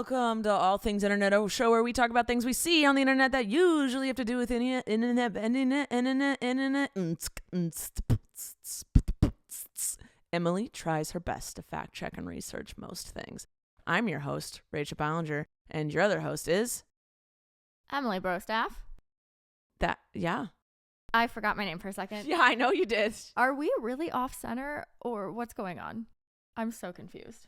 Welcome to All Things Internet, a show where we talk about things we see on the internet that usually have to do with internet. Emily tries her best to fact check and research most things. I'm your host, Rachel Ballinger, and your other host is Emily Brostaff. Yeah. I forgot my name for a second. Yeah, I know you did. Are we really off center or what's going on? I'm so confused.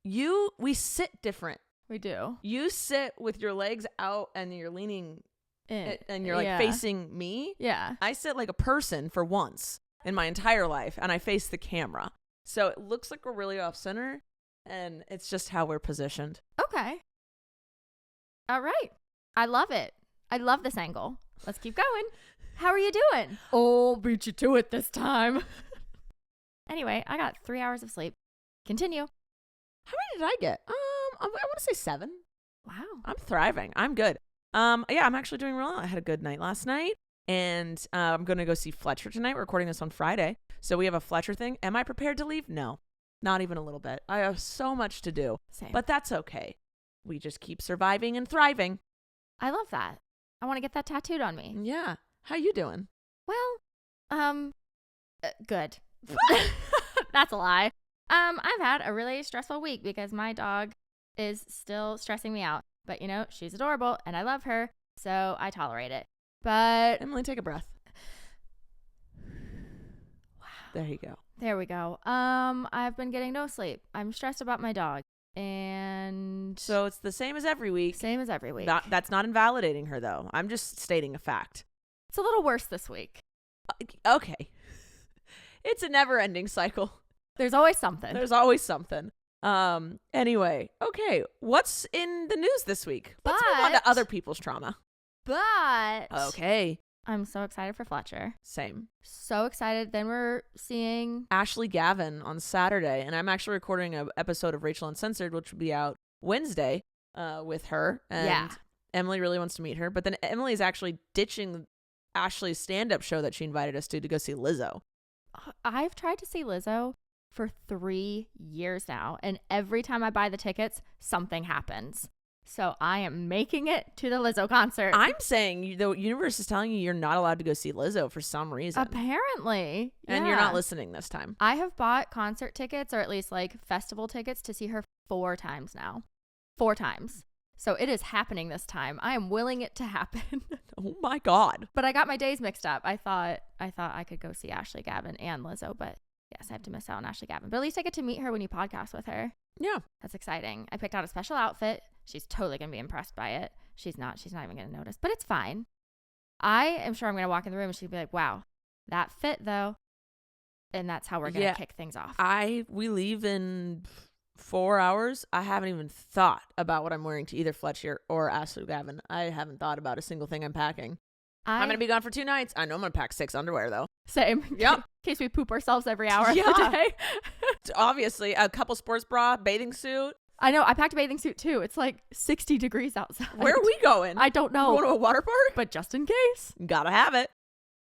We sit different. We do. You sit with your legs out and you're leaning and you're like facing me. Yeah. I sit like a person for once in my entire life and I face the camera. So it looks like we're really off center and it's just how we're positioned. Okay. All right. I love it. I love this angle. Let's keep going. How are you doing? Oh, beat you to it this time. Anyway, I got 3 hours of sleep. Continue. How many did I get? I want to say 7. Wow. I'm thriving. I'm good. Yeah, I'm actually doing well. I had a good night last night, and I'm going to go see Fletcher tonight. We're recording this on Friday, so we have a Fletcher thing. Am I prepared to leave? No, not even a little bit. I have so much to do. Same. But that's okay. We just keep surviving and thriving. I love that. I want to get that tattooed on me. Yeah. How you doing? Well, good. That's a lie. I've had a really stressful week because my dog is still stressing me out. But, you know, she's adorable and I love her, so I tolerate it. But Emily, take a breath. Wow. There you go. There we go. I've been getting no sleep. I'm stressed about my dog. And So it's the same as every week. Same as every week. That's not invalidating her, though. I'm just stating a fact. It's a little worse this week. Okay. It's a never-ending cycle. There's always something. There's always something. Anyway, okay. What's in the news this week? Let's move on to other people's trauma. But Okay. I'm so excited for Fletcher. Same. So excited. Then we're seeing Ashley Gavin on Saturday, and I'm actually recording an episode of Rachel Uncensored, which will be out Wednesday, with her. And yeah. Emily really wants to meet her, but then Emily's actually ditching Ashley's stand-up show that she invited us to go see Lizzo. I've tried to see Lizzo for 3 years now, and every time I buy the tickets, something happens. So I am making it to the Lizzo concert. I'm saying the universe is telling you you're not allowed to go see Lizzo for some reason. Apparently. And you're not listening this time. I have bought concert tickets, or at least like festival tickets, to see her 4 times now. 4 times. So it is happening this time. I am willing it to happen. Oh my God. But I got my days mixed up. I thought I could go see Ashley Gavin and Lizzo, but yes, I have to miss out on Ashley Gavin. But at least I get to meet her when you podcast with her. Yeah. That's exciting. I picked out a special outfit. She's totally going to be impressed by it. She's not even going to notice, but it's fine. I am sure I'm going to walk in the room and she'll be like, wow, that fit though. And that's how we're going to kick things off. We leave in 4 hours. I haven't even thought about what I'm wearing to either Fletcher or Ashley Gavin. I haven't thought about a single thing I'm packing. I'm going to be gone for 2 nights. I know I'm going to pack 6 underwear though. Same. Yep. In case we poop ourselves every hour of the day. Obviously, a couple sports bra, bathing suit. I know. I packed a bathing suit too. It's like 60 degrees outside. Where are we going? I don't know. Going to a water park? But just in case. Gotta have it.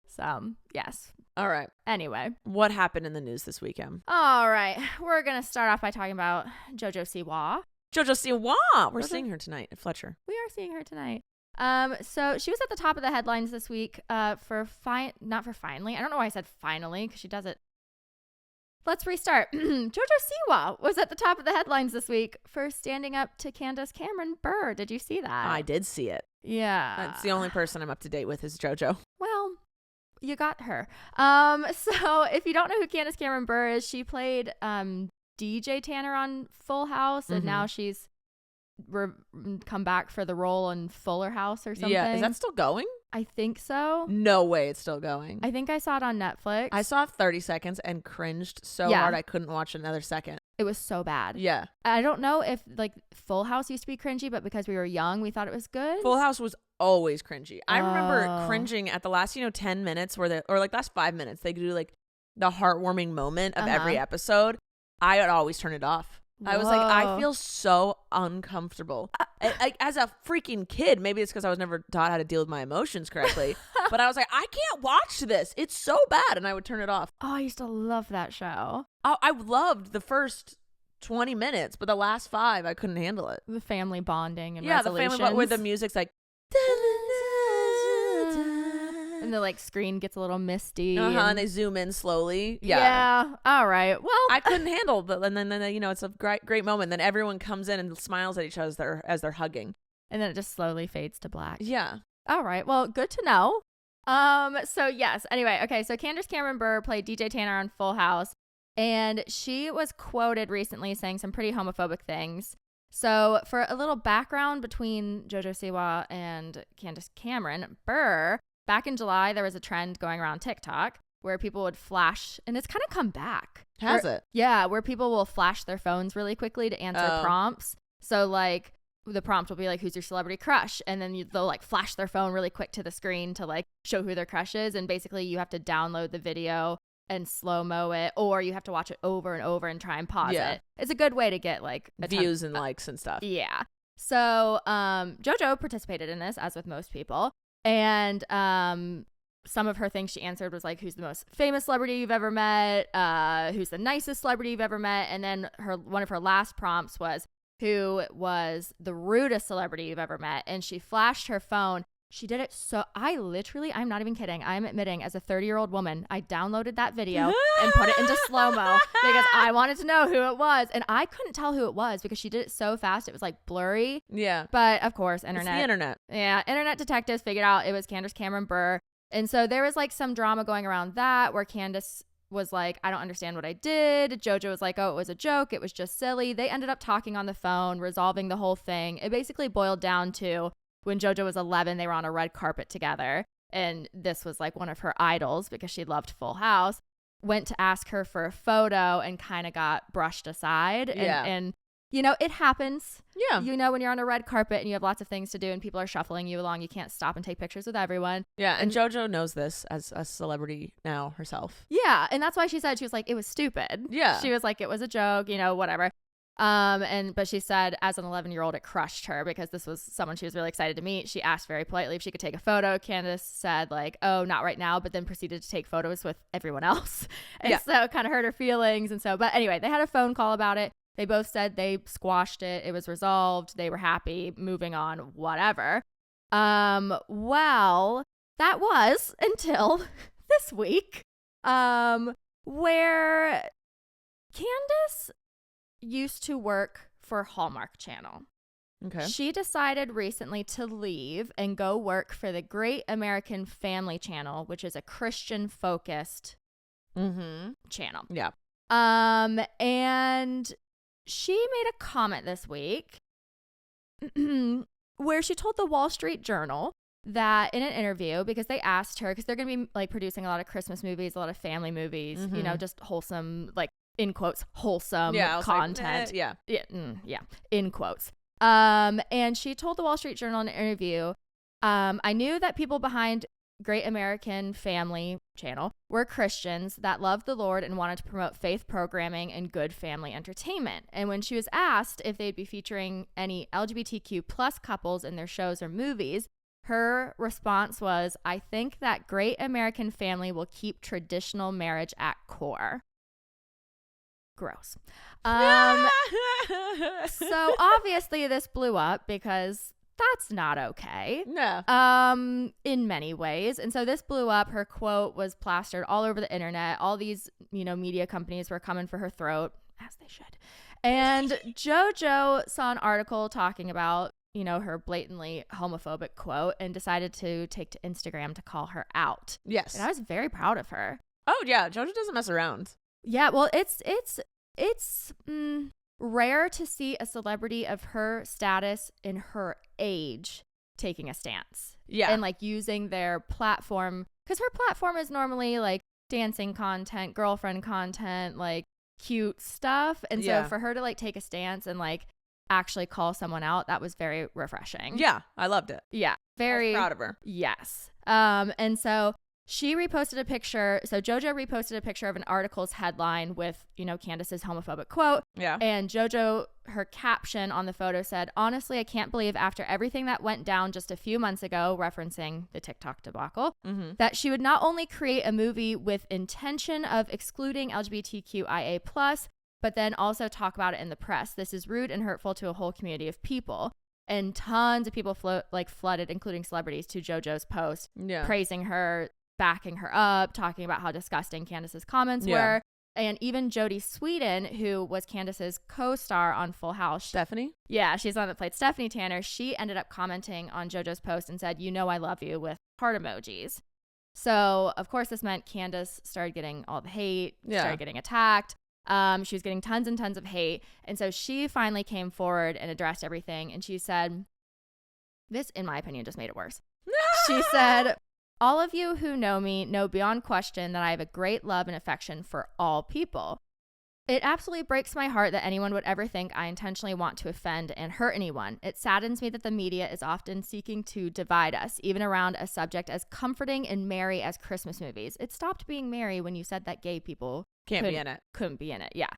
So, yes. All right. Anyway. What happened in the news this weekend? All right. We're going to start off by talking about JoJo Siwa. JoJo Siwa. We're seeing her tonight at Fletcher. We are seeing her tonight. So she was at the top of the headlines this week not for finally. I don't know why I said finally because she does it. Let's restart. JoJo Siwa was at the top of the headlines this week for standing up to Candace Cameron Bure. Did you see that? I did see it. Yeah. That's the only person I'm up to date with is JoJo. Well, you got her. So if you don't know who Candace Cameron Bure is, she played DJ Tanner on Full House, and now she's come back for the role in Fuller House or something. Yeah, is that still going? I think so. No way it's still going. I think I saw it on Netflix. I saw 30 seconds and cringed so hard I couldn't watch another second. It was so bad. Yeah. I don't know if like Full House used to be cringy, but because we were young, we thought it was good. Full House was always cringy. I remember cringing at the last, 10 minutes or like last 5 minutes. They do like the heartwarming moment of every episode. I would always turn it off. I was like, I feel so uncomfortable. As a freaking kid, maybe it's because I was never taught how to deal with my emotions correctly, but I was like, I can't watch this. It's so bad. And I would turn it off. Oh, I used to love that show. I loved the first 20 minutes, but the last 5, I couldn't handle it. The family bonding and the family bond where the music's like, and the like screen gets a little misty. And they zoom in slowly. Yeah. All right. Well, I couldn't handle, but and then it's a great moment. Then everyone comes in and smiles at each other as they're hugging, and then it just slowly fades to black. Yeah. All right. Well, good to know. So yes. Anyway. Okay. So Candace Cameron Bure played DJ Tanner on Full House, and she was quoted recently saying some pretty homophobic things. So for a little background between JoJo Siwa and Candace Cameron Bure, back in July, there was a trend going around TikTok where people would flash, and it's kind of come back. Has it? Yeah, where people will flash their phones really quickly to answer prompts. So like the prompt will be like, who's your celebrity crush? And then they'll like flash their phone really quick to the screen to like show who their crush is. And basically you have to download the video and slow-mo it, or you have to watch it over and over and try and pause it. It's a good way to get like views and likes and stuff. Yeah. So JoJo participated in this, as with most people. And some of her things she answered was like, who's the most famous celebrity you've ever met? Who's the nicest celebrity you've ever met? And then one of her last prompts was, who was the rudest celebrity you've ever met? And she flashed her phone. She did it so, I'm not even kidding. I'm admitting, as a 30-year-old woman, I downloaded that video and put it into slow-mo because I wanted to know who it was. And I couldn't tell who it was because she did it so fast. It was like blurry. Yeah. But of course, internet. It's the internet. Yeah. Internet detectives figured out it was Candace Cameron Bure. And so there was like some drama going around that where Candace was like, I don't understand what I did. JoJo was like, oh, it was a joke. It was just silly. They ended up talking on the phone, resolving the whole thing. It basically boiled down to, when JoJo was 11, they were on a red carpet together. And this was like one of her idols because she loved Full House. Went to ask her for a photo and kind of got brushed aside. And you know, it happens. Yeah. You know, when you're on a red carpet and you have lots of things to do and people are shuffling you along, you can't stop and take pictures with everyone. Yeah. And JoJo knows this as a celebrity now herself. Yeah. And that's why she said, she was like, it was stupid. Yeah. She was like, it was a joke, you know, whatever. But she said as an 11-year-old, it crushed her because this was someone she was really excited to meet. She asked very politely if she could take a photo. Candace said like, oh, not right now, but then proceeded to take photos with everyone else. And so it kind of hurt her feelings. And so, but anyway, they had a phone call about it. They both said they squashed it. It was resolved. They were happy, moving on, whatever. Well, that was until this week, where Candace used to work for Hallmark Channel. Okay. She decided recently to leave and go work for the Great American Family Channel, which is a Christian-focused channel. Yeah. And she made a comment this week where she told the Wall Street Journal that in an interview, because they asked her, because they're going to be like producing a lot of Christmas movies, a lot of family movies, you know, just wholesome, like in quotes, wholesome content. Like, yeah, in quotes. And she told the Wall Street Journal in an interview, I knew that people behind Great American Family Channel were Christians that loved the Lord and wanted to promote faith programming and good family entertainment. And when she was asked if they'd be featuring any LGBTQ plus couples in their shows or movies, her response was, I think that Great American Family will keep traditional marriage at core. Gross. So obviously this blew up because that's not okay. No. In many ways. And so this blew up. Her quote was plastered all over the internet. All these, you know, media companies were coming for her throat, as they should. And JoJo saw an article talking about, you know, her blatantly homophobic quote and decided to take to Instagram to call her out. Yes. And I was very proud of her. Oh, yeah. JoJo doesn't mess around. Yeah, well, it's rare to see a celebrity of her status in her age taking a stance. Yeah. And like using their platform, because her platform is normally like dancing content, girlfriend content, like cute stuff. And so for her to like take a stance and like actually call someone out, that was very refreshing. Yeah, I loved it. Yeah, very I was proud of her. Yes. And so she reposted a picture. So JoJo reposted a picture of an article's headline with, you know, Candace's homophobic quote. Yeah. And JoJo, her caption on the photo said, honestly, I can't believe after everything that went down just a few months ago, referencing the TikTok debacle, that she would not only create a movie with intention of excluding LGBTQIA+, but then also talk about it in the press. This is rude and hurtful to a whole community of people. And tons of people flooded, including celebrities, to JoJo's post, praising her, backing her up, talking about how disgusting Candace's comments were. And even Jodie Sweetin, who was Candace's co-star on Full House. Stephanie? Yeah, she's the one that played Stephanie Tanner. She ended up commenting on JoJo's post and said, "You know I love you," with heart emojis. So, of course, this meant Candace started getting all the hate, started getting attacked. She was getting tons and tons of hate. And so she finally came forward and addressed everything. And she said, this, in my opinion, just made it worse. She said, "All of you who know me know beyond question that I have a great love and affection for all people. It absolutely breaks my heart that anyone would ever think I intentionally want to offend and hurt anyone. It saddens me that the media is often seeking to divide us, even around a subject as comforting and merry as Christmas movies. It stopped being merry when you said that gay people couldn't be in it. Yeah.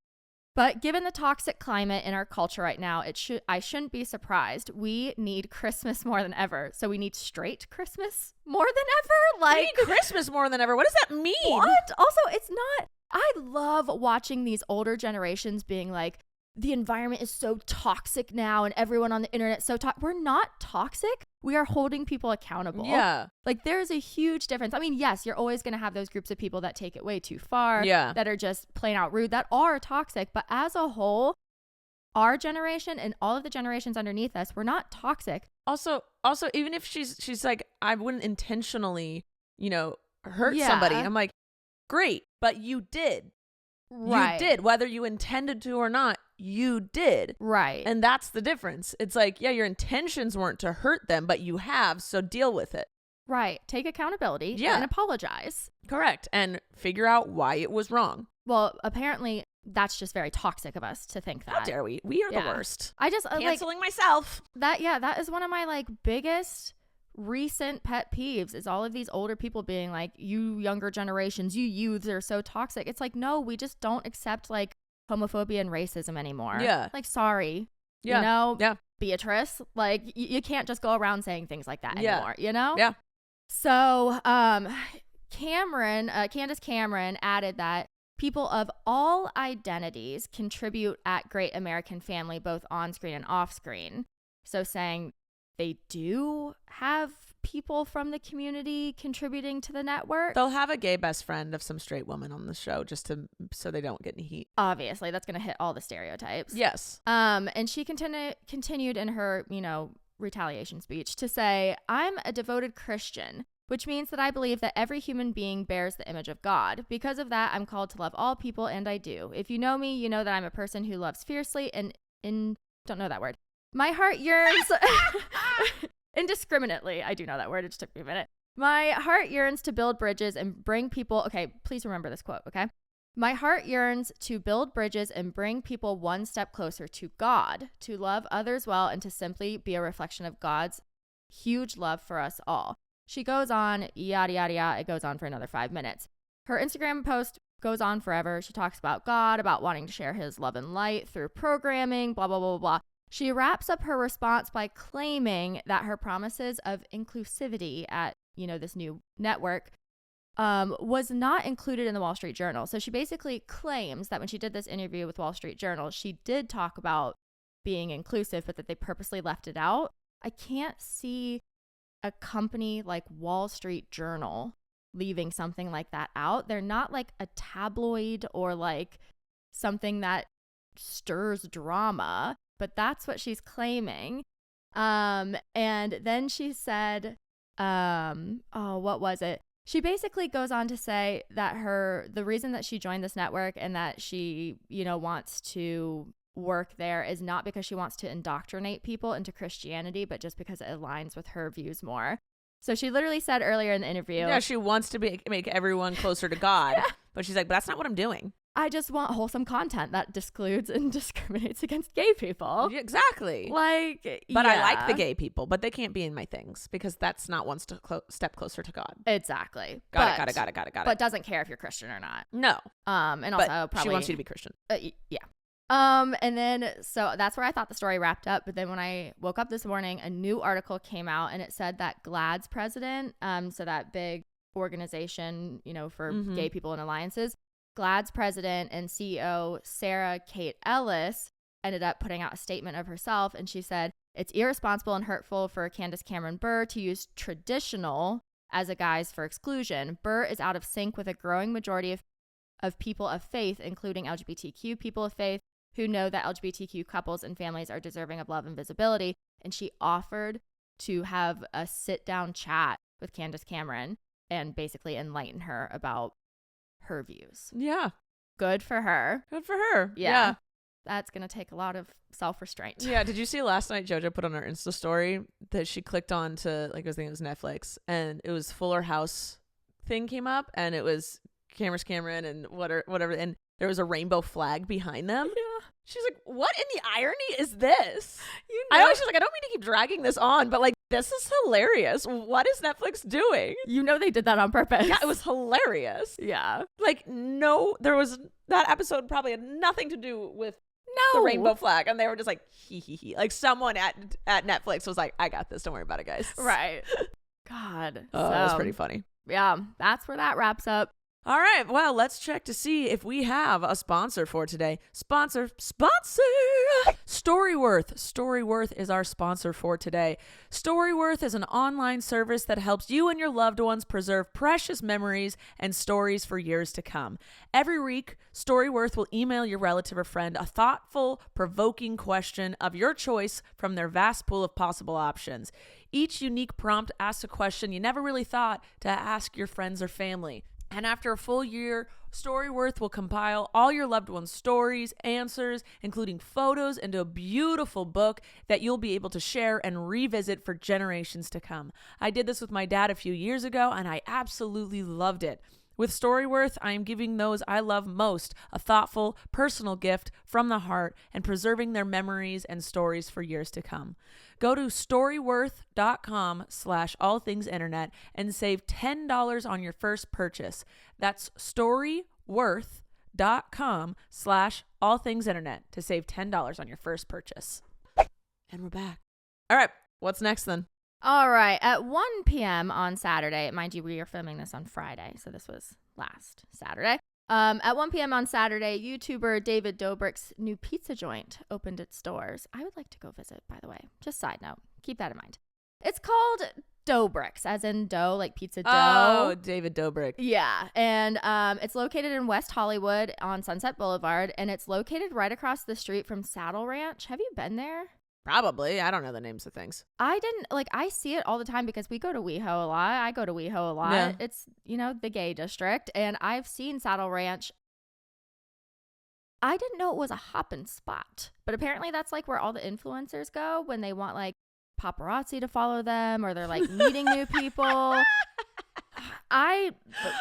But given the toxic climate in our culture right now, I shouldn't be surprised. We need Christmas more than ever. So we need straight Christmas more than ever. Like, we need Christmas more than ever. What does that mean? What? Also, it's not. I love watching these older generations being like, the environment is so toxic now and everyone on the internet is so toxic. We're not toxic. We are holding people accountable. Yeah. Like, there's a huge difference. I mean, yes, you're always going to have those groups of people that take it way too far. Yeah. That are just plain out rude, that are toxic. But as a whole, our generation and all of the generations underneath us, we're not toxic. Also, even if she's like, I wouldn't intentionally, hurt somebody. I'm like, great, but you did. Right. You did. Whether you intended to or not, you did. Right. And that's the difference. It's like, yeah, your intentions weren't to hurt them, but you have, so deal with it. Right. Take accountability and apologize. Correct. And figure out why it was wrong. Well, apparently that's just very toxic of us to think that. How dare we? We are the worst. I just canceling myself. That is one of my biggest recent pet peeves is all of these older people being like, you younger generations, you youths are so toxic. It's like, no, we just don't accept homophobia and racism anymore. Yeah. Sorry. Yeah. Beatrice, you can't just go around saying things like that anymore, Yeah. So, Candace Cameron added that people of all identities contribute at Great American Family, both on screen and off screen. So saying they do have people from the community contributing to the network. They'll have a gay best friend of some straight woman on the show so they don't get any heat. Obviously, that's going to hit all the stereotypes. Yes. And she continued in her, retaliation speech to say, "I'm a devoted Christian, which means that I believe that every human being bears the image of God. Because of that, I'm called to love all people, and I do. If you know me, you know that I'm a person who loves fiercely and don't know that word. My heart yearns indiscriminately." I do know that word. It just took me a minute. "My heart yearns to build bridges and bring people." Okay, please remember this quote, okay? "My heart yearns to build bridges and bring people one step closer to God, to love others well, and to simply be a reflection of God's huge love for us all." She goes on, yada, yada, yada. It goes on for another 5 minutes. Her Instagram post goes on forever. She talks about God, about wanting to share his love and light through programming, blah, blah, blah, blah. She wraps up her response by claiming that her promises of inclusivity at, this new network was not included in the Wall Street Journal. So she basically claims that when she did this interview with Wall Street Journal, she did talk about being inclusive, but that they purposely left it out. I can't see a company like Wall Street Journal leaving something like that out. They're not like a tabloid or something that stirs drama, but that's what she's claiming. And then she said, what was it? She basically goes on to say that the reason that she joined this network and that she, wants to work there is not because she wants to indoctrinate people into Christianity, but just because it aligns with her views more. So she literally said earlier in the interview, yeah, she wants to make everyone closer to God, but she's like, but that's not what I'm doing. I just want wholesome content that excludes and discriminates against gay people. Exactly. But I like the gay people, but they can't be in my things because that's not one step closer to God. Exactly. Got it. But doesn't care if you're Christian or not. No. And also probably she wants you to be Christian. Yeah. And then, so that's where I thought the story wrapped up. But then when I woke up this morning, a new article came out and it said that GLAAD's president, so that big organization, for gay people and alliances, GLAAD's president and CEO, Sarah Kate Ellis, ended up putting out a statement of herself. And she said, it's irresponsible and hurtful for Candace Cameron Bure to use traditional as a guise for exclusion. Bure is out of sync with a growing majority of people of faith, including LGBTQ people of faith, who know that LGBTQ couples and families are deserving of love and visibility. And she offered to have a sit-down chat with Candace Cameron and basically enlighten her about her views. Yeah. Good for her. Good for her. Yeah. That's going to take a lot of self-restraint. Yeah. Did you see last night JoJo put on her Insta story that she clicked on to, like, I think it was Netflix, and it was Fuller House thing came up, and it was Cameron and whatever, and there was a rainbow flag behind them. Yeah. She's like, what in the irony is this? I don't mean to keep dragging this on, but like, this is hilarious. What is Netflix doing? You know they did that on purpose. Yeah, it was hilarious. Yeah. Like, no, that episode probably had nothing to do with the rainbow flag, and they were just like, hee. Like, someone at Netflix was like, I got this, don't worry about it, guys. Right. God. Oh, that was pretty funny. Yeah, that's where that wraps up. All right, well, let's check to see if we have a sponsor for today. Sponsor! Storyworth. Storyworth is our sponsor for today. Storyworth is an online service that helps you and your loved ones preserve precious memories and stories for years to come. Every week, Storyworth will email your relative or friend a thoughtful, provoking question of your choice from their vast pool of possible options. Each unique prompt asks a question you never really thought to ask your friends or family. And after a full year, Storyworth will compile all your loved ones' stories, answers, including photos, into a beautiful book that you'll be able to share and revisit for generations to come. I did this with my dad a few years ago, and I absolutely loved it. With Storyworth, I am giving those I love most a thoughtful, personal gift from the heart and preserving their memories and stories for years to come. Go to storyworth.com/allthingsinternet and save $10 on your first purchase. That's storyworth.com/allthingsinternet to save $10 on your first purchase. And we're back. All right, what's next then? All right. At 1 p.m. on Saturday, mind you, we are filming this on Friday, so this was last Saturday. At 1 p.m. on Saturday, YouTuber David Dobrik's new pizza joint opened its doors. I would like to go visit, by the way. Just side note. Keep that in mind. It's called Dobrik's, as in dough, like pizza dough. Oh, David Dobrik. Yeah. And it's located in West Hollywood on Sunset Boulevard, and it's located right across the street from Saddle Ranch. Have you been there? Probably. I don't know the names of things. I see it all the time because we go to WeHo a lot. I go to WeHo a lot. Yeah. It's, the gay district. And I've seen Saddle Ranch. I didn't know it was a hoppin' spot. But apparently that's like where all the influencers go when they want like paparazzi to follow them or they're like meeting new people. I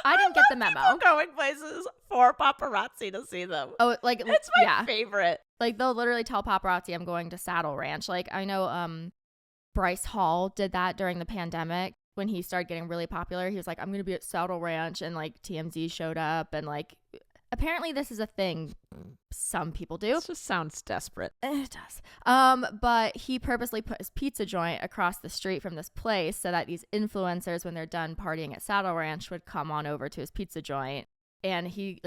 didn't get the memo. People going places for paparazzi to see them. Oh, like it's my favorite. Like they'll literally tell paparazzi I'm going to Saddle Ranch. Like I know Bryce Hall did that during the pandemic when he started getting really popular. He was like, I'm going to be at Saddle Ranch, and like TMZ showed up, and like apparently this is a thing some people do. It just sounds desperate. It does. But he purposely put his pizza joint across the street from this place so that these influencers, when they're done partying at Saddle Ranch, would come on over to his pizza joint. And he's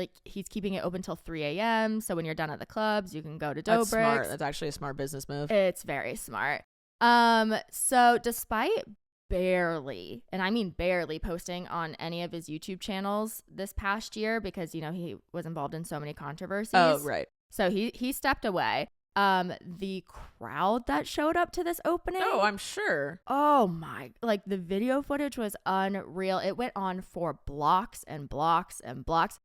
keeping it open till 3 a.m. So when you're done at the clubs, you can go to Dobrik's. That's smart. That's actually a smart business move. It's very smart. So despite barely, and I mean barely, posting on any of his YouTube channels this past year because, he was involved in so many controversies. Oh, right. So he stepped away. The crowd that showed up to this opening. Oh, I'm sure. Oh my, like the video footage was unreal. It went on for blocks and blocks and blocks.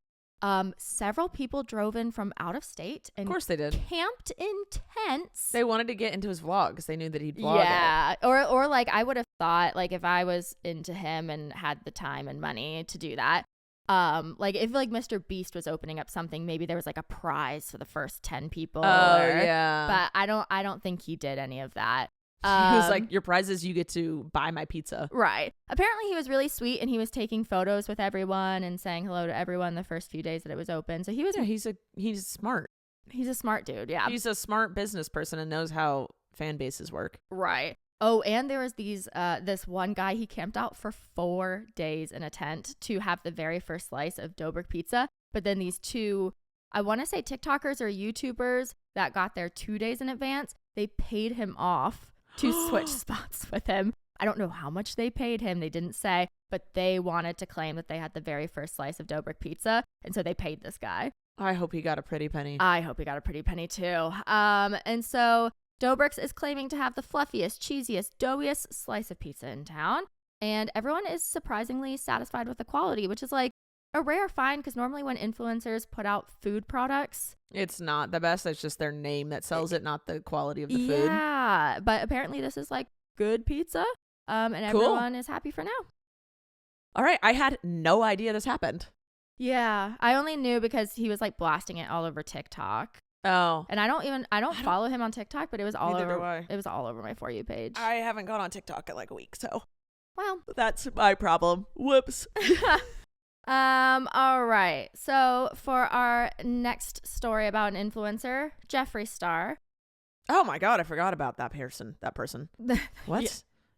Several people drove in from out of state and of course they did. Camped in tents. They wanted to get into his vlog because they knew that he'd vlog. Yeah. It. Or like I would have thought like if I was into him and had the time and money to do that. Like if like Mr. Beast was opening up something, maybe there was like a prize for the first 10 people. Yeah. But I don't think he did any of that. He was like, your prize is you get to buy my pizza. Right. Apparently he was really sweet and he was taking photos with everyone and saying hello to everyone the first few days that it was open. So he was he's smart. He's a smart dude, yeah. He's a smart business person and knows how fan bases work. Right. Oh, and there was this one guy, he camped out for 4 days in a tent to have the very first slice of Dobrik pizza. But then these two, I want to say TikTokers or YouTubers that got there 2 days in advance, they paid him off to switch spots with him. I don't know how much they paid him. They didn't say, but they wanted to claim that they had the very first slice of Dobrik pizza. And so they paid this guy. I hope he got a pretty penny. I hope he got a pretty penny too. And so Dobrik's is claiming to have the fluffiest, cheesiest, doughiest slice of pizza in town. And everyone is surprisingly satisfied with the quality, which is like a rare find because normally when influencers put out food products, it's not the best. It's just their name that sells it, not the quality of the food. Yeah, but apparently this is like good pizza. And everyone is happy for now. All right. I had no idea this happened. Yeah, I only knew because he was like blasting it all over TikTok. Oh. And I don't follow him on TikTok, but it was all Neither over. do I. It was all over my For You page. I haven't gone on TikTok in like a week, so well, that's my problem. Whoops. All right. So for our next story about an influencer, Jeffree Star. Oh my God, I forgot about that person. What? Yeah.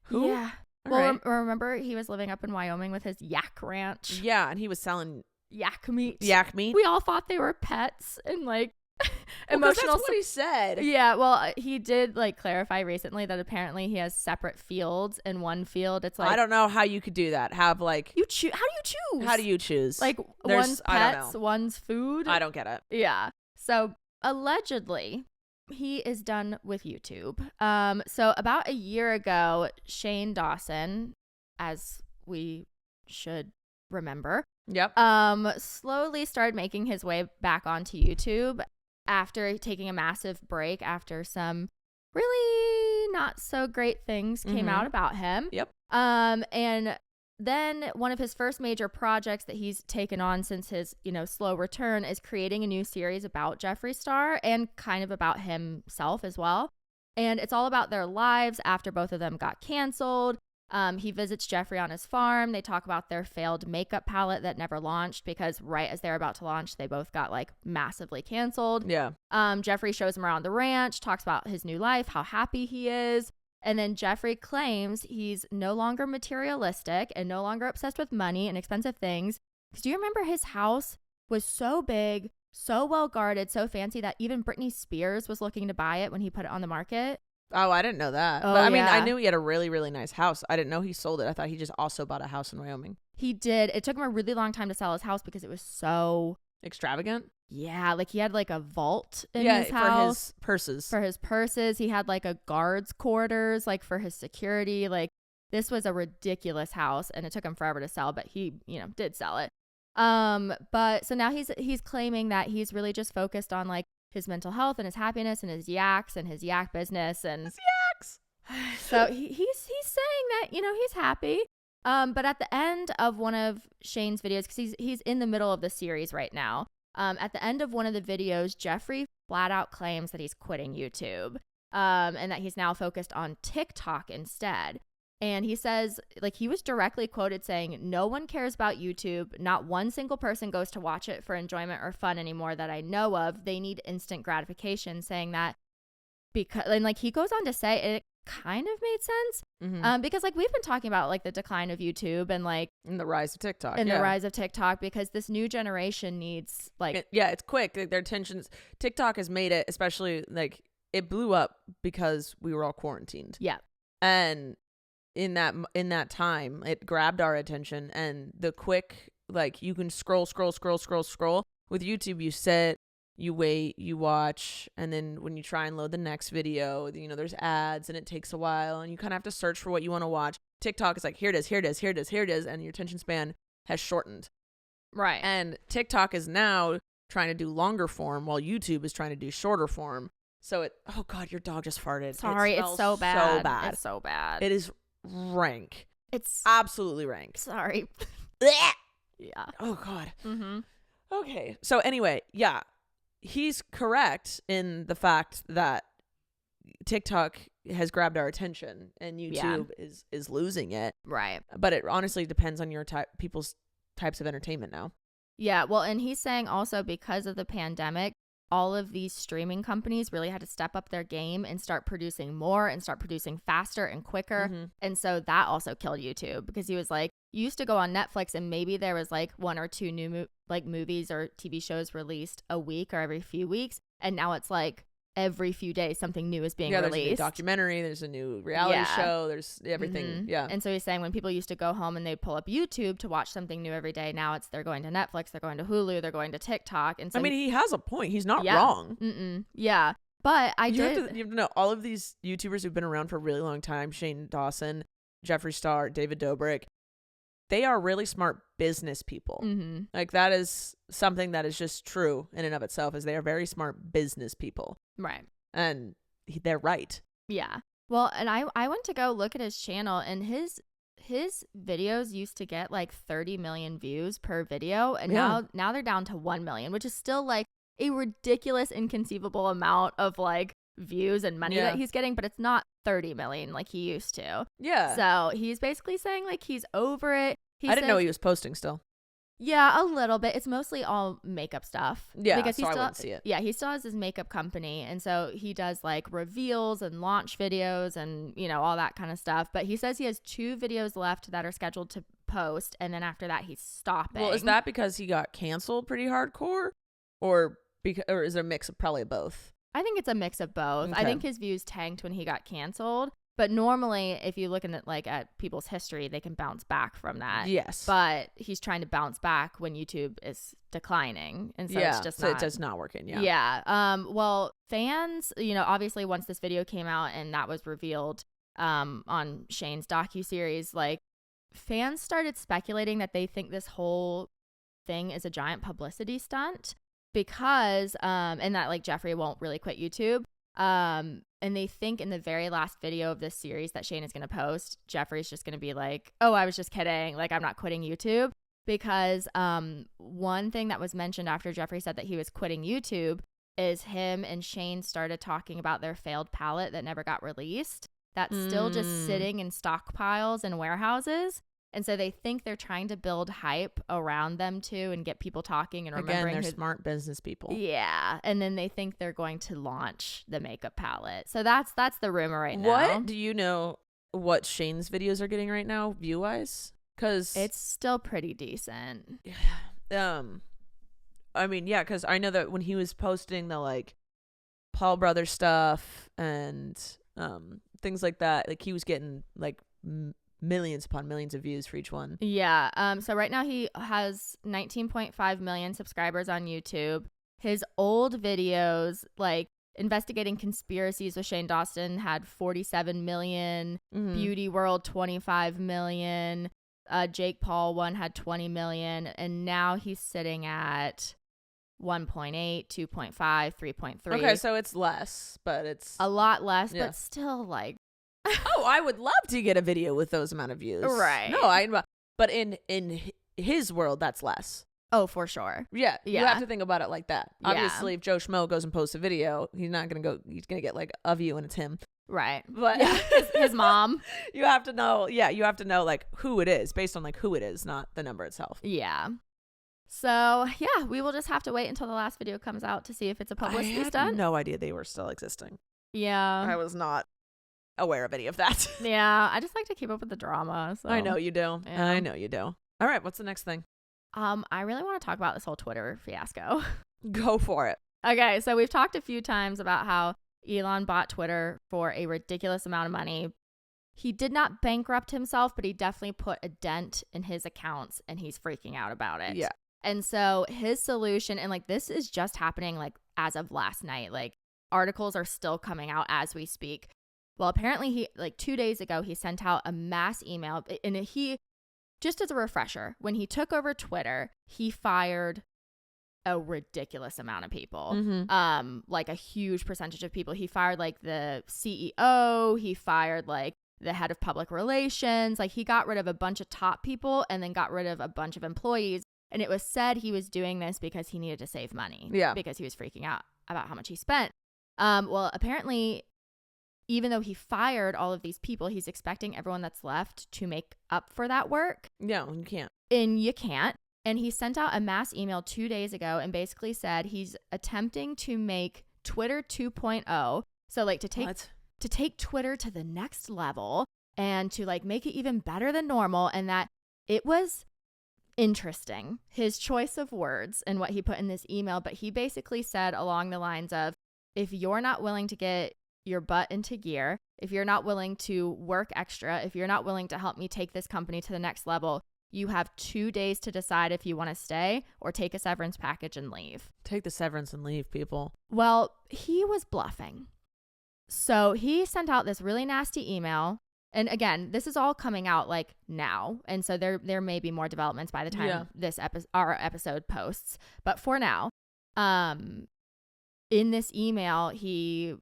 Who? Yeah. Well, remember he was living up in Wyoming with his yak ranch. Yeah, and he was selling yak meat. We all thought they were pets and like emotional. That's what he said. Yeah, well, he did like clarify recently that apparently he has separate fields. In one field, it's like I don't know how you could do that. Have like you choose. How do you choose? How do you choose? Like one's pets, one's food. I don't get it. Yeah. So allegedly, he is done with YouTube. So about a year ago, Shane Dawson, as we should remember, slowly started making his way back onto YouTube after taking a massive break after some really not so great things came out about him. Yep. And then one of his first major projects that he's taken on since his, slow return is creating a new series about Jeffree Star and kind of about himself as well. And it's all about their lives after both of them got canceled. He visits Jeffree on his farm. They talk about their failed makeup palette that never launched because right as they're about to launch, they both got like massively canceled. Yeah. Jeffree shows him around the ranch, talks about his new life, how happy he is. And then Jeffree claims he's no longer materialistic and no longer obsessed with money and expensive things. Because do you remember his house was so big, so well guarded, so fancy that even Britney Spears was looking to buy it when he put it on the market? Oh, I didn't know that. Oh, but I mean, I knew he had a really, really nice house. I didn't know he sold it. I thought he just also bought a house in Wyoming. He did. It took him a really long time to sell his house because it was so extravagant. Yeah, like he had like a vault in his house. For his purses. He had like a guard's quarters, like for his security. Like this was a ridiculous house and it took him forever to sell, but he, did sell it. But so now he's claiming that he's really just focused on like his mental health and his happiness and his yaks and his yak business and his yaks. So he's saying that, he's happy. But at the end of one of Shane's videos, because he's in the middle of the series right now, at the end of one of the videos, Jeffree flat out claims that he's quitting YouTube and that he's now focused on TikTok instead. And he says, like, he was directly quoted saying, "No one cares about YouTube. Not one single person goes to watch it for enjoyment or fun anymore that I know of. They need instant gratification," saying that because, and like, he goes on to say it kind of made sense because like we've been talking about like the decline of YouTube and like and the rise of TikTok the rise of TikTok because this new generation needs like it's quick. Their attention's TikTok has made it, especially like it blew up because we were all quarantined. Yeah. And in that time it grabbed our attention, and the quick, like, you can scroll with YouTube. You sit, you wait, you watch, and then when you try and load the next video, there's ads and it takes a while and you kind of have to search for what you want to watch. TikTok is like, here it is, and your attention span has shortened. Right. And TikTok is now trying to do longer form while YouTube is trying to do shorter form. So oh God, your dog just farted. Sorry, it's so bad. It's so bad. It is rank. It's absolutely rank. Sorry. Yeah. Oh God. Mm-hmm. Okay. So anyway, yeah. He's correct in the fact that TikTok has grabbed our attention and YouTube is losing it. Right. But it honestly depends on your people's types of entertainment now. Yeah. Well, and he's saying also because of the pandemic, all of these streaming companies really had to step up their game and start producing more and start producing faster and quicker. Mm-hmm. And so that also killed YouTube because he was like, you used to go on Netflix and maybe there was like one or two like movies or TV shows released a week or every few weeks, and now it's like every few days something new is being released. There's a new documentary, there's a new reality show, there's everything. And so he's saying when people used to go home and they'd pull up YouTube to watch something new every day, now it's they're going to Netflix, they're going to Hulu, they're going to TikTok. And so he has a point. He's not wrong. But you have to know all of these YouTubers who've been around for a really long time, Shane Dawson, Jeffree Star, David Dobrik, they are really smart business people. Like that is something that is just true in and of itself, is they are very smart business people. Right. And they're right. Yeah. Well, and I went to go look at his channel, and his videos used to get like 30 million views per video, and now they're down to 1 million, which is still like a ridiculous, inconceivable amount of like views and money that he's getting, but it's not 30 million like he used to. Yeah. So he's basically saying like he's over it. I didn't know he was posting still. Yeah, a little bit. It's mostly all makeup stuff. Yeah, because I wouldn't see it. Yeah, he still has his makeup company, and so he does like reveals and launch videos and, you know, all that kind of stuff. But he says he has 2 videos left that are scheduled to post, and then after that he's stopping. Well, is that because he got canceled pretty hardcore, or is it a mix of probably both? I think it's a mix of both. Okay. I think his views tanked when he got canceled. But normally, if you look at people's history, they can bounce back from that. Yes. But he's trying to bounce back when YouTube is declining. And so it's just it's just not working. Yeah. Yeah. Well, fans, you know, obviously once this video came out and that was revealed on Shane's docuseries, like fans started speculating that they think this whole thing is a giant publicity stunt because, and that like Jeffree won't really quit YouTube. And they think in the very last video of this series that Shane is going to post, Jeffree's just going to be like, oh, I was just kidding. Like, I'm not quitting YouTube. Because one thing that was mentioned after Jeffree said that he was quitting YouTube is him and Shane started talking about their failed palette that never got released. That's still just sitting in stockpiles and warehouses. And so they think they're trying to build hype around them too and get people talking and remembering. Again, they're smart business people. Yeah. And then they think they're going to launch the makeup palette. So that's the rumor right now. What do you know what Shane's videos are getting right now, view-wise? Because it's still pretty decent. I mean, yeah, because I know that when he was posting the like Paul Brothers stuff and things like that, like he was getting like millions upon millions of views for each one. Yeah. So right now he has 19.5 million subscribers on YouTube. His old videos, like investigating conspiracies with Shane Dawson, had 47 million. Beauty World 25 million. Jake Paul one had 20 million, and now he's sitting at 1.8, 2.5, 3.3. Okay, so it's less, but it's a lot less, but still like. Oh, I would love to get a video with those amount of views. Right. No, but in his world, that's less. Oh, for sure. Yeah. You have to think about it like that. Yeah. Obviously, if Joe Schmo goes and posts a video, he's going to get like a view and it's him. Right. But his mom. You have to know like who it is based on like who it is, not the number itself. Yeah. So, yeah, we will just have to wait until the last video comes out to see if it's a publicity stunt. I had no idea they were still existing. Yeah. I was not aware of any of that. Yeah, I just like to keep up with the drama. So. I know you do. Yeah. I know you do. All right, what's the next thing? I really want to talk about this whole Twitter fiasco. Go for it. Okay, so we've talked a few times about how Elon bought Twitter for a ridiculous amount of money. He did not bankrupt himself, but he definitely put a dent in his accounts, and he's freaking out about it. Yeah. And so his solution, and like this is just happening like as of last night, like articles are still coming out as we speak. Well, apparently he, like 2 days ago, he sent out a mass email, and he, just as a refresher, when he took over Twitter, he fired a ridiculous amount of people, like a huge percentage of people. He fired like the CEO, he fired like the head of public relations, like he got rid of a bunch of top people and then got rid of a bunch of employees. And it was said he was doing this because he needed to save money. Yeah. Because he was freaking out about how much he spent. Well, apparently, even though he fired all of these people, he's expecting everyone that's left to make up for that work. No, you can't. And you can't. And he sent out a mass email 2 days ago and basically said he's attempting to make Twitter 2.0. So like to take Twitter to the next level and to like make it even better than normal. And that it was interesting, his choice of words and what he put in this email, but he basically said along the lines of, if you're not willing to get your butt into gear, if you're not willing to work extra, if you're not willing to help me take this company to the next level, you have 2 days to decide if you want to stay or take a severance package and leave. Take the severance and leave, people. Well, he was bluffing. So he sent out this really nasty email. And again, this is all coming out like now. And so there may be more developments by the time our episode posts. But for now, in this email, he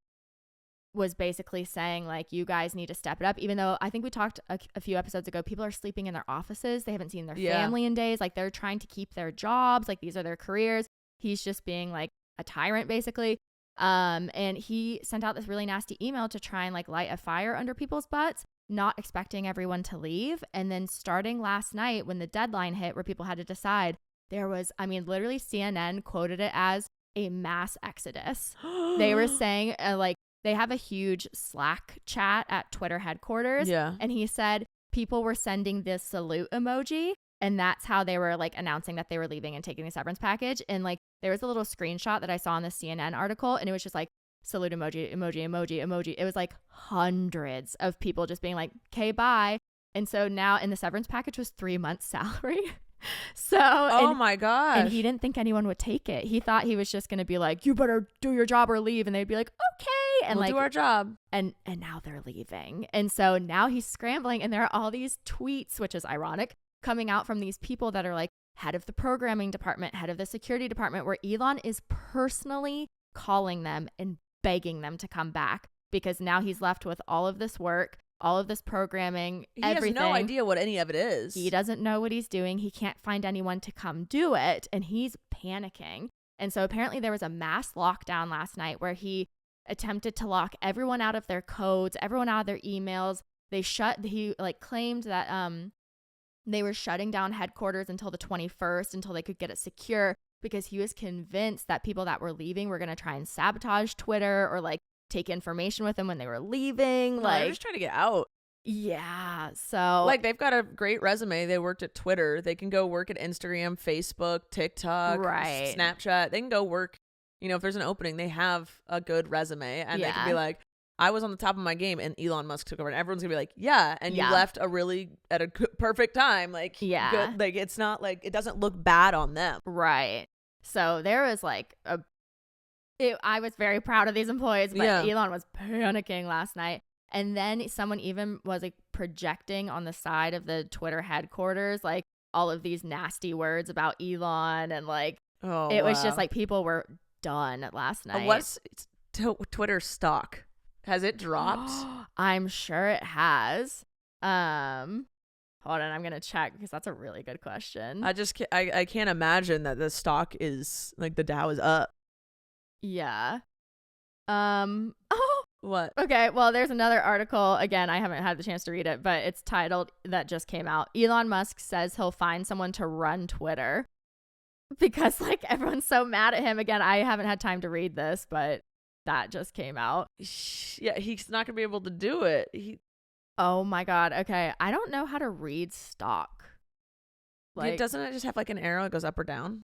was basically saying, like, you guys need to step it up. Even though I think we talked a few episodes ago, people are sleeping in their offices. They haven't seen their family in days. Like, they're trying to keep their jobs. Like, these are their careers. He's just being like a tyrant, basically. And he sent out this really nasty email to try and like light a fire under people's butts, not expecting everyone to leave. And then starting last night when the deadline hit where people had to decide, there was, I mean, literally CNN quoted it as a mass exodus. They were saying like, they have a huge Slack chat at Twitter headquarters. Yeah. And he said people were sending this salute emoji. And that's how they were like announcing that they were leaving and taking the severance package. And like there was a little screenshot that I saw in the CNN article. And it was just like salute emoji, emoji, emoji, emoji. It was like hundreds of people just being like, okay, bye. And so now, and the severance package was 3 months salary. So, my gosh. And he didn't think anyone would take it. He thought he was just going to be like, you better do your job or leave. And they'd be like, okay. And we'll do our job. And now they're leaving. And so now he's scrambling. And there are all these tweets, which is ironic, coming out from these people that are like head of the programming department, head of the security department, where Elon is personally calling them and begging them to come back because now he's left with all of this work, all of this programming, everything. He has no idea what any of it is. He doesn't know what he's doing. He can't find anyone to come do it. And he's panicking. And so apparently there was a mass lockdown last night where he attempted to lock everyone out of their codes, everyone out of their emails. He like claimed that they were shutting down headquarters until the 21st, until they could get it secure, because he was convinced that people that were leaving were going to try and sabotage Twitter or like take information with them when they were leaving. Like, they're just trying to get out. Yeah. So like they've got a great resume. They worked at Twitter. They can go work at Instagram, Facebook, TikTok, right, Snapchat. They can go work, you know, if there's an opening, they have a good resume and they can be like, I was on the top of my game and Elon Musk took over, and everyone's gonna be like, yeah. And you left at a perfect time. Like, good. Like, it's not like, it doesn't look bad on them. Right. So there was like I was very proud of these employees, but Elon was panicking last night. And then someone even was like projecting on the side of the Twitter headquarters, like all of these nasty words about Elon. And like, it was just like people were done last night. What's Twitter stock? Has it dropped? I'm sure it has. Hold on, I'm gonna check because that's a really good question. I can't imagine that the stock is like the Dow is up. Yeah. What? Okay, well, there's another article. Again, I haven't had the chance to read it, but it's titled, that just came out. Elon Musk says he'll find someone to run Twitter because like everyone's so mad at him. Again, I haven't had time to read this, but that just came out. Yeah, he's not gonna be able to do it. Oh my God. Okay, I don't know how to read stock. Like, doesn't it just have like an arrow that goes up or down?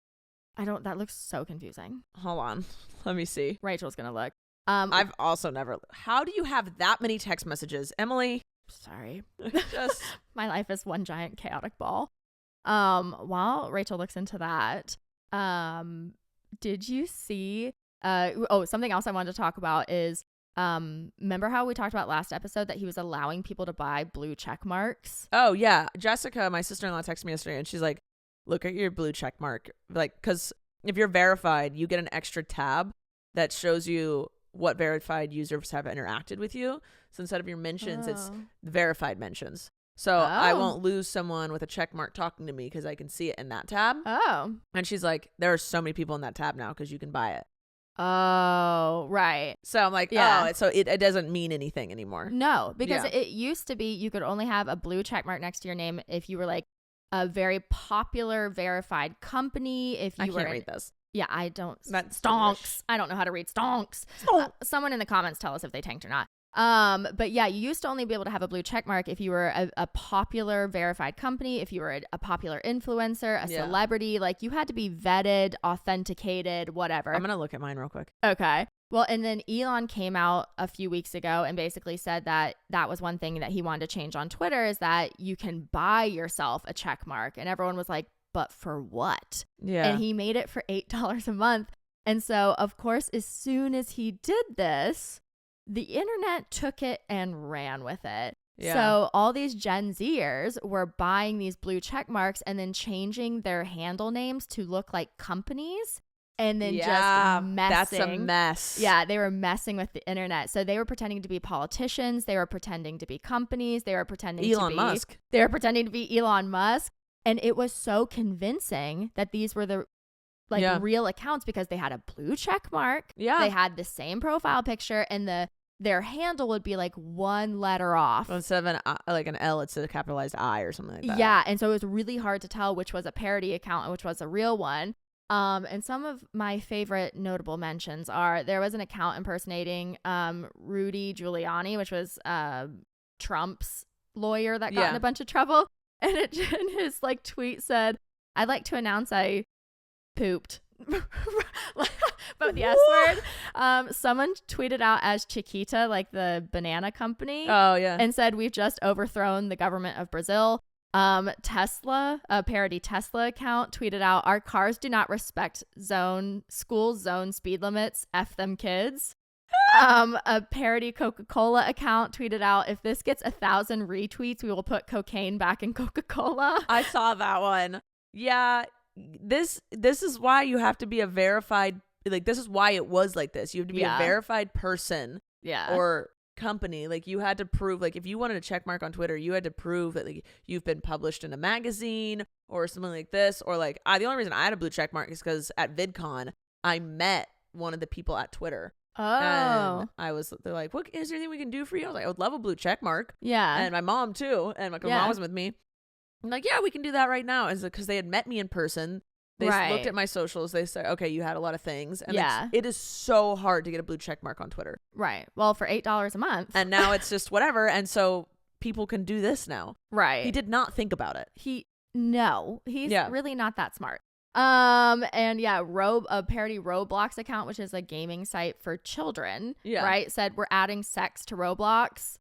That looks so confusing. Hold on. Let me see. Rachel's gonna look. I've also never. How do you have that many text messages, Emily? Sorry. Just my life is one giant chaotic ball. While Rachel looks into that, did you see something else I wanted to talk about is remember how we talked about last episode that he was allowing people to buy blue check marks? Oh yeah. Jessica, my sister-in-law, texted me yesterday and she's like, look at your blue check mark. Like, because if you're verified, you get an extra tab that shows you what verified users have interacted with you. So instead of your mentions, it's verified mentions. So I won't lose someone with a check mark talking to me because I can see it in that tab. Oh. And she's like, there are so many people in that tab now because you can buy it. Oh, right. So I'm like, so it doesn't mean anything anymore. No, because it used to be you could only have a blue check mark next to your name if you were like a very popular verified company. If you can't read this. Yeah, I don't. That's stonks. I don't know how to read stonks. Someone in the comments tell us if they tanked or not. But yeah, you used to only be able to have a blue check mark if you were a popular verified company, if you were a popular influencer, a celebrity. Like, you had to be vetted, authenticated, whatever. I'm gonna look at mine real quick. Okay. Well, and then Elon came out a few weeks ago and basically said that that was one thing that he wanted to change on Twitter, is that you can buy yourself a check mark. And everyone was like, but for what? Yeah. And he made it for $8 a month. And so, of course, as soon as he did this, the internet took it and ran with it. Yeah. So all these Gen Zers were buying these blue check marks and then changing their handle names to look like companies. And then just messing. That's a mess. Yeah, they were messing with the internet. So they were pretending to be politicians. They were pretending to be companies. They were pretending to be Elon Musk. They were pretending to be Elon Musk. And it was so convincing that these were the real accounts, because they had a blue check mark. Yeah. They had the same profile picture, and their handle would be like one letter off. Well, instead of an L, it's a capitalized I or something like that. Yeah. And so it was really hard to tell which was a parody account and which was a real one. And some of my favorite notable mentions are, there was an account impersonating Rudy Giuliani, which was Trump's lawyer that got in a bunch of trouble. And his like tweet said, "I'd like to announce I pooped." But the S word. Someone tweeted out as Chiquita, like the banana company. Oh yeah. And said, "We've just overthrown the government of Brazil." Tesla, a parody Tesla account, tweeted out, "Our cars do not respect school zone speed limits. F them kids." A parody Coca-Cola account tweeted out, "If this gets 1,000 retweets, we will put cocaine back in Coca-Cola." I saw that one. Yeah. This is why you have to be a verified, like, this is why it was like this. You have to be a verified person or company. Like, you had to prove, like, if you wanted a check mark on Twitter, you had to prove that, like, you've been published in a magazine or something like this. Or like, the only reason I had a blue check mark is because at VidCon I met one of the people at Twitter. Oh. And they're like, "What is there anything we can do for you?" I was like, "I would love a blue check mark." Yeah. And my mom too. And my mom was with me. I'm like, "Yeah, we can do that right now." Is because they had met me in person. They looked at my socials. They said, "Okay, you had a lot of things." And it is so hard to get a blue check mark on Twitter. Right. Well, for $8 a month. And now it's just whatever. And so people can do this now. Right. He did not think about it. He's really not that smart. And a parody Roblox account, which is a gaming site for children, right, said, "We're adding sex to Roblox."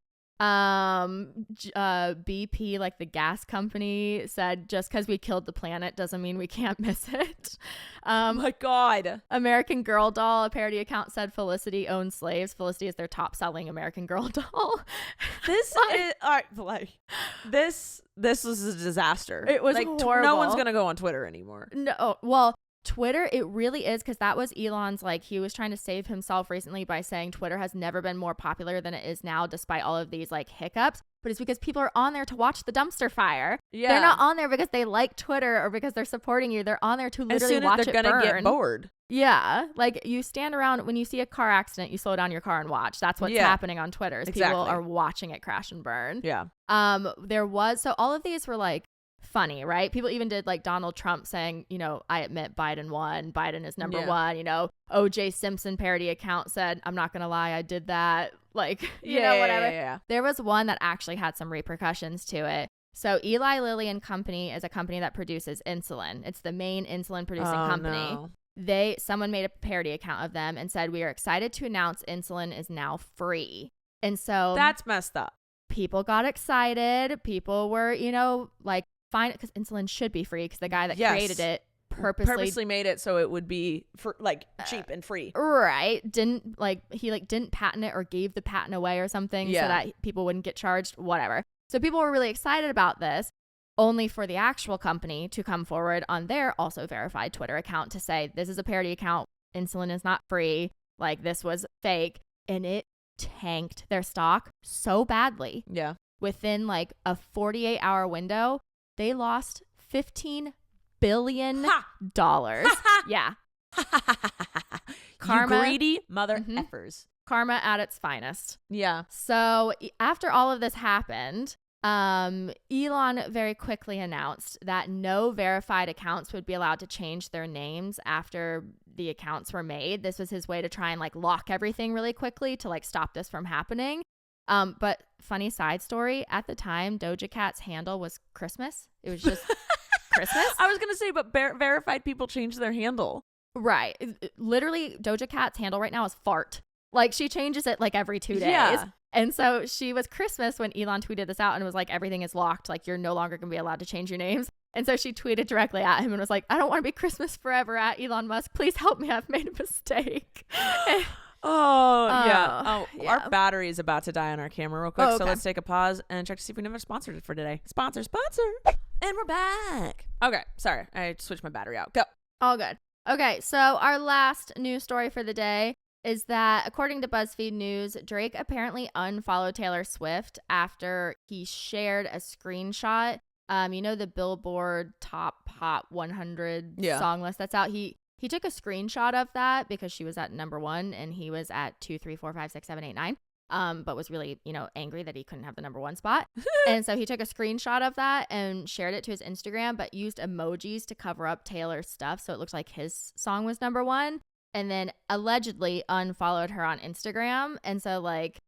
BP, like the gas company, said, "Just because we killed the planet doesn't mean we can't miss it." Oh my God. American Girl Doll, a parody account, said, "Felicity owns slaves." Felicity is their top selling American Girl doll. This is this was a disaster. It was horrible. No one's gonna go on Twitter anymore. No, well, Twitter, it really is, because that was Elon's, like, he was trying to save himself recently by saying Twitter has never been more popular than it is now, despite all of these, like, hiccups. But it's because people are on there to watch the dumpster fire. Yeah. They're not on there because they like Twitter or because they're supporting you. They're on there to literally watch it burn. They're gonna get bored. Yeah. Like, you stand around, when you see a car accident, you slow down your car and watch. That's what's happening on Twitter. Exactly. People are watching it crash and burn. Yeah. So all of these were, like, funny, right? People even did, like, Donald Trump saying, "I admit Biden won. Biden is number one." OJ Simpson parody account said, "I'm not gonna lie, I did that." Like, whatever. Yeah. There was one that actually had some repercussions to it. So Eli Lilly and Company is a company that produces insulin. It's the main insulin producing company. No. Someone made a parody account of them and said, "We are excited to announce insulin is now free." And so that's messed up. People got excited. People were, like, fine, because insulin should be free, because the guy that created it purposely made it so it would be for, like, cheap and free. Right. Didn't patent it or gave the patent away or something so that people wouldn't get charged, whatever. So people were really excited about this, only for the actual company to come forward on their also verified Twitter account to say, "This is a parody account. Insulin is not free. Like, this was fake." And it tanked their stock so badly. Yeah. Within, like, a 48-hour window, they lost $15 billion. Yeah. Karma. You greedy mother effers. Karma at its finest. Yeah. So after all of this happened, Elon very quickly announced that no verified accounts would be allowed to change their names after the accounts were made. This was his way to try and, like, lock everything really quickly to, like, stop this from happening. But funny side story, at the time, Doja Cat's handle was Christmas. It was just Christmas. I was going to say, but verified people change their handle. Right. Literally, Doja Cat's handle right now is fart. Like, she changes it like every 2 days. Yeah. And so she was Christmas when Elon tweeted this out and was like, everything is locked. Like, you're no longer going to be allowed to change your names. And so she tweeted directly at him and was like, I don't want to be Christmas forever at Elon Musk. Please help me. I've made a mistake. Yeah. Our battery is about to die on our camera real quick. So let's take a pause and check to see if we have a sponsor for today. Sponsor. And we're back. Okay. Sorry. I switched my battery out. Go. All good. Okay. So our last news story for the day is that, according to BuzzFeed News, Drake apparently unfollowed Taylor Swift after he shared a screenshot. The Billboard Top Hot 100 song list that's out. He took a screenshot of that because she was at number 1 and he was at 2, 3, 4, 5, 6, 7, 8, 9. But was really, angry that he couldn't have the number 1 spot. And so he took a screenshot of that and shared it to his Instagram, but used emojis to cover up Taylor's stuff. So it looked like his song was number 1. And then allegedly unfollowed her on Instagram. And so, like,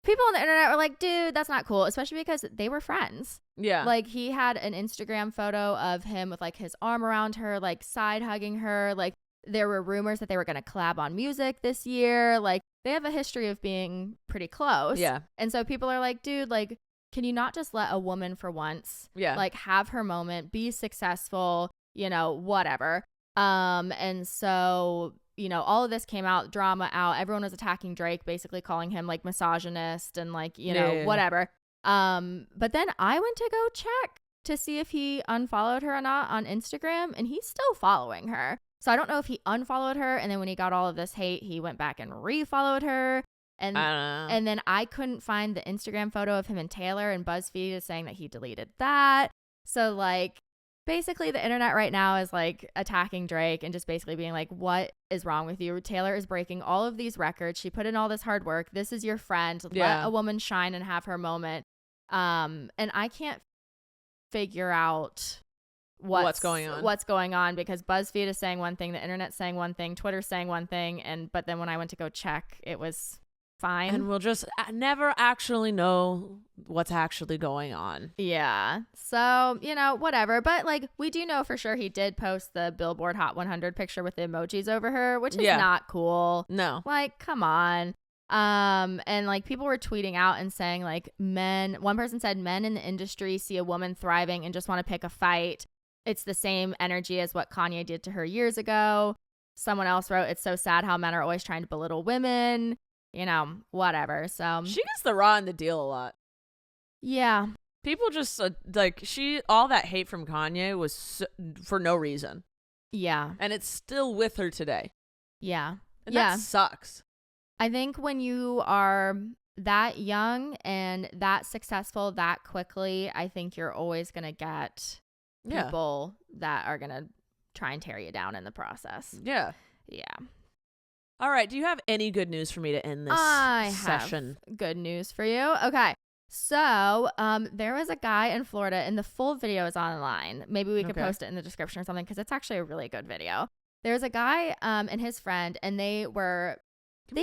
people on the internet were like, dude, that's not cool, especially because they were friends. Yeah. Like, he had an Instagram photo of him with, like, his arm around her, like, side hugging her. Like, there were rumors that they were going to collab on music this year. Like, they have a history of being pretty close. Yeah. And so people are like, dude, like, can you not just let a woman for once, like, have her moment, be successful, whatever. And so, all of this came out, drama out. Everyone was attacking Drake, basically calling him like misogynist and like, whatever. But then I went to go check to see if he unfollowed her or not on Instagram, and he's still following her. So I don't know if he unfollowed her, and then when he got all of this hate, he went back and refollowed her. And and then I couldn't find the Instagram photo of him and Taylor, and BuzzFeed is saying that he deleted that. So, like, basically the internet right now is like attacking Drake and just basically being like, what is wrong with you? Taylor is breaking all of these records. She put in all this hard work. This is your friend. Let a woman shine and have her moment. And I can't figure out what's going on because BuzzFeed is saying one thing, the internet's saying one thing, Twitter's saying one thing, but then when I went to go check, it was fine. And we'll just never actually know what's actually going on. Yeah. So, whatever. But, like, we do know for sure he did post the Billboard Hot 100 picture with the emojis over her, which is not cool. No. Like, come on. And, like, people were tweeting out and saying, like, one person said, men in the industry see a woman thriving and just want to pick a fight. It's the same energy as what Kanye did to her years ago. Someone else wrote, it's so sad how men are always trying to belittle women. Whatever. So she gets the raw and the deal a lot. Yeah. People just all that hate from Kanye was for no reason. Yeah. And it's still with her today. Yeah. And that sucks. I think when you are that young and that successful that quickly, I think you're always going to get people that are going to try and tear you down in the process. Yeah. Yeah. All right. Do you have any good news for me to end this session? Have good news for you. Okay. So there was a guy in Florida, and the full video is online. Maybe we could post it in the description or something because it's actually a really good video. There's a guy and his friend, and they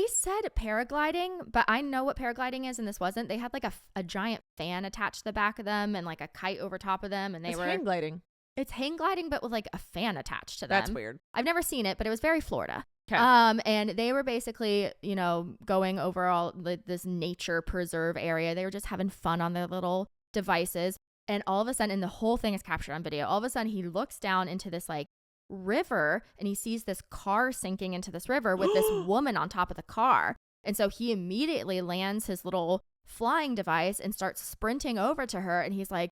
said paragliding, but I know what paragliding is, and this wasn't. They had like a giant fan attached to the back of them and like a kite over top of them, and they were hang gliding. It's hang gliding, but with like a fan attached to them. That's weird. I've never seen it, but it was very Florida. Okay. And they were basically, going over all this nature preserve area. They were just having fun on their little devices. And all of a sudden, and the whole thing is captured on video, all of a sudden he looks down into this like river and he sees this car sinking into this river with this woman on top of the car. And so he immediately lands his little flying device and starts sprinting over to her. And he's like,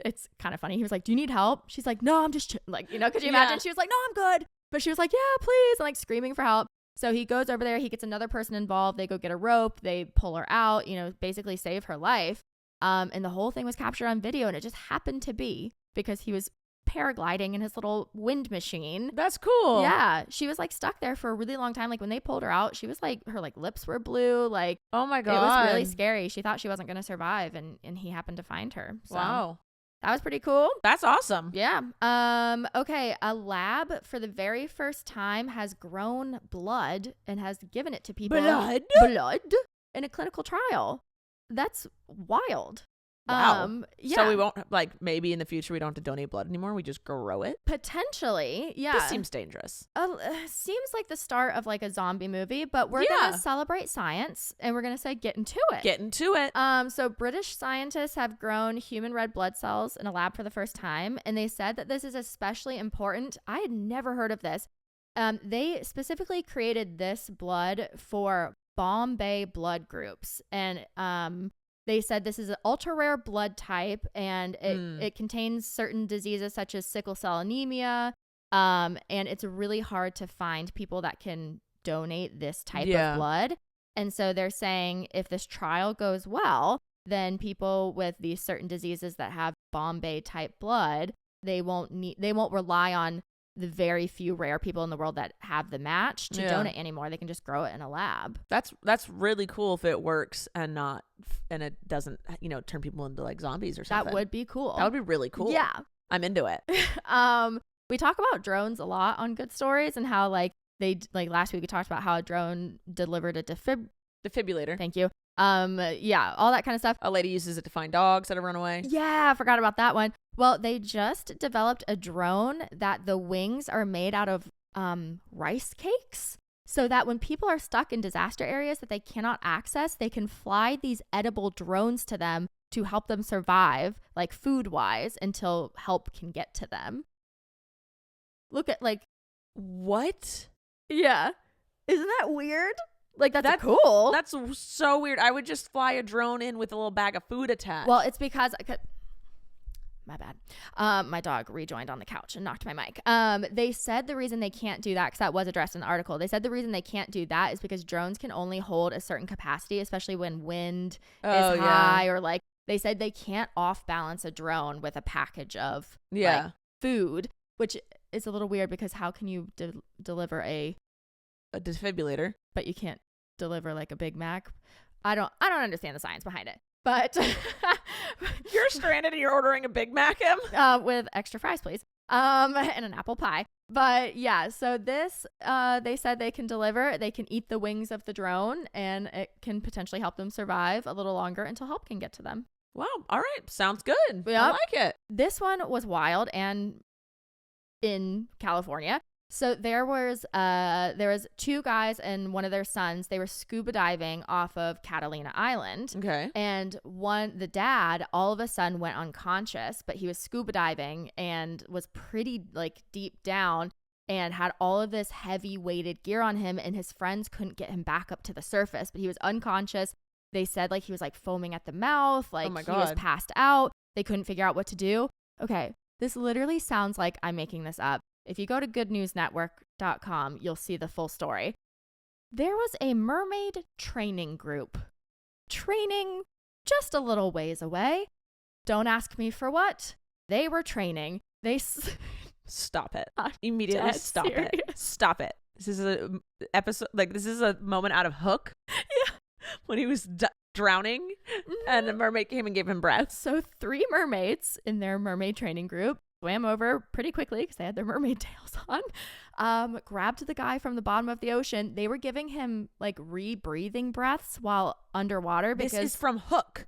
it's kind of funny. He was like, do you need help? She's like, no, I'm just like, could you imagine? She was like, no, I'm good. But she was like, yeah, please. And like screaming for help. So he goes over there. He gets another person involved. They go get a rope. They pull her out, basically save her life. And the whole thing was captured on video. And it just happened to be because he was paragliding in his little wind machine. That's cool. Yeah. She was like stuck there for a really long time. Like when they pulled her out, she was like, her like lips were blue. Like, oh my God. It was really scary. She thought she wasn't going to survive. And he happened to find her. So. Wow. That was pretty cool. That's awesome. Yeah. Okay. A lab for the very first time has grown blood and has given it to people. Blood in a clinical trial. That's wild. Wow. Yeah. So we won't, like, maybe in the future we don't have to donate blood anymore. We just grow it. Potentially. Yeah. This seems dangerous. Seems like the start of like a zombie movie, but we're going to celebrate science and we're going to say get into it. Get into it. So British scientists have grown human red blood cells in a lab for the first time, and they said that this is especially important. I had never heard of this. They specifically created this blood for Bombay blood groups, and they said this is an ultra rare blood type, and it contains certain diseases such as sickle cell anemia, and it's really hard to find people that can donate this type of blood. And so they're saying if this trial goes well, then people with these certain diseases that have Bombay type blood, they won't rely on the very few rare people in the world that have the match to donate anymore. They can just grow it in a lab. That's really cool if it works and it doesn't, turn people into like zombies or something. That would be cool. That would be really cool. Yeah. I'm into it. We talk about drones a lot on Good Stories and how like last week we talked about how a drone delivered a defibrillator. Thank you. Yeah, all that kind of stuff. A lady uses it to find dogs that have run away. Yeah, I forgot about that one. Well, they just developed a drone that the wings are made out of rice cakes, so that when people are stuck in disaster areas that they cannot access, they can fly these edible drones to them to help them survive, like food-wise, until help can get to them. Look at like what? Yeah. Isn't that weird? Like that's cool. That's so weird. I would just fly a drone in with a little bag of food attached. Well, it's because my bad. My dog rejoined on the couch and knocked my mic. They said the reason they can't do that, because that was addressed in the article, they said the reason they can't do that is because drones can only hold a certain capacity, especially when wind is high, or like they said they can't off balance a drone with a package of like, food, which is a little weird because how can you deliver a defibrillator, but you can't deliver like a Big Mac? I don't understand the science behind it. But you're stranded and you're ordering a Big Mac, Em? With extra fries, please. And an apple pie. But yeah, so this, they said they can eat the wings of the drone, and it can potentially help them survive a little longer until help can get to them. Wow. All right. Sounds good. Yep. I like it. This one was wild and in California. So there was two guys and one of their sons. They were scuba diving off of Catalina Island. Okay. And the dad, all of a sudden went unconscious, but he was scuba diving and was pretty like deep down and had all of this heavy weighted gear on him, and his friends couldn't get him back up to the surface, but he was unconscious. They said like he was like foaming at the mouth, like he was passed out. They couldn't figure out what to do. Okay. This literally sounds like I'm making this up. If you go to goodnewsnetwork.com, you'll see the full story. There was a mermaid training group training just a little ways away. Don't ask me for what. They were training. Stop it. Immediately stop it. Stop it. This is a episode, like this is a moment out of Hook. Yeah. When he was drowning and a mermaid came and gave him breath. So 3 mermaids in their mermaid training group swam over pretty quickly because they had their mermaid tails on, grabbed the guy from the bottom of the ocean. They were giving him like rebreathing breaths while underwater. Because this is from Hook.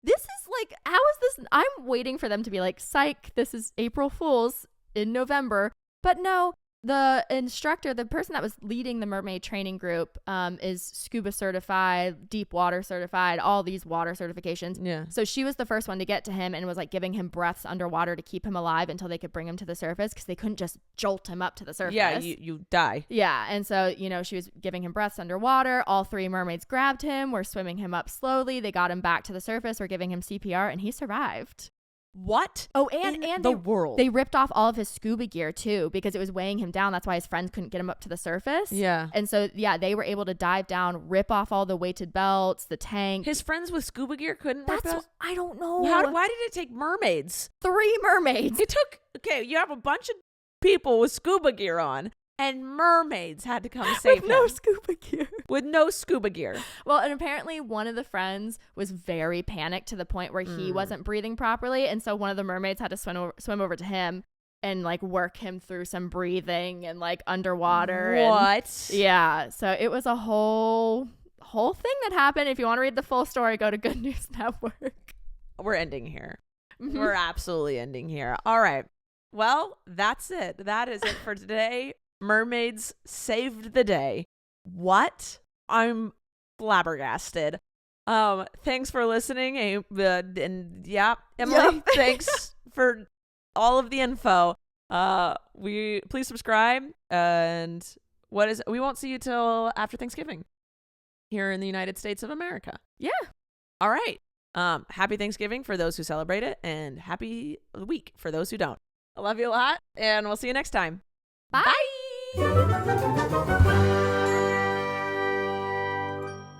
This is like, how is this? I'm waiting for them to be like, psych, this is April Fool's in November. But no, the instructor, the person that was leading the mermaid training group, is scuba certified, deep water certified, all these water certifications. Yeah. So she was the first one to get to him and was like giving him breaths underwater to keep him alive until they could bring him to the surface, because they couldn't just jolt him up to the surface. Yeah, you die. Yeah. And so, she was giving him breaths underwater. All 3 mermaids grabbed him, were swimming him up slowly. They got him back to the surface, were giving him CPR, and he survived. What? Oh, and the world. They ripped off all of his scuba gear too, because it was weighing him down. That's why his friends couldn't get him up to the surface. Yeah. And so, they were able to dive down, rip off all the weighted belts, the tank. His friends with scuba gear couldn't rip us? I don't know. Why did it take mermaids? 3 mermaids. You have a bunch of people with scuba gear on, and mermaids had to come save him. No scuba gear. With no scuba gear. Well, and apparently one of the friends was very panicked to the point where he wasn't breathing properly. And so one of the mermaids had to swim over to him and like work him through some breathing and like underwater. What? Yeah. So it was a whole whole thing that happened. If you want to read the full story, go to Good News Network. We're ending here. We're absolutely ending here. All right. Well, that's it. That is it for today. Mermaids saved the day. What? I'm flabbergasted. Thanks for listening. And yeah, Emily, thanks for all of the info. Please subscribe, and we won't see you till after Thanksgiving here in the United States of America. Yeah. All right. Happy Thanksgiving for those who celebrate it, and happy week for those who don't. I love you a lot, and we'll see you next time. Bye.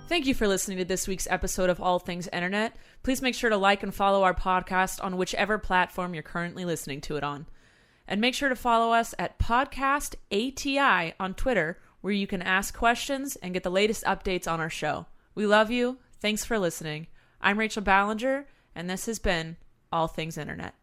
Thank you for listening to this week's episode of All Things Internet. Please make sure to like and follow our podcast on whichever platform you're currently listening to it on. And make sure to follow us at Podcast ATI on Twitter, where you can ask questions and get the latest updates on our show. We love you. Thanks for listening. I'm Rachel Ballinger, and this has been All Things Internet.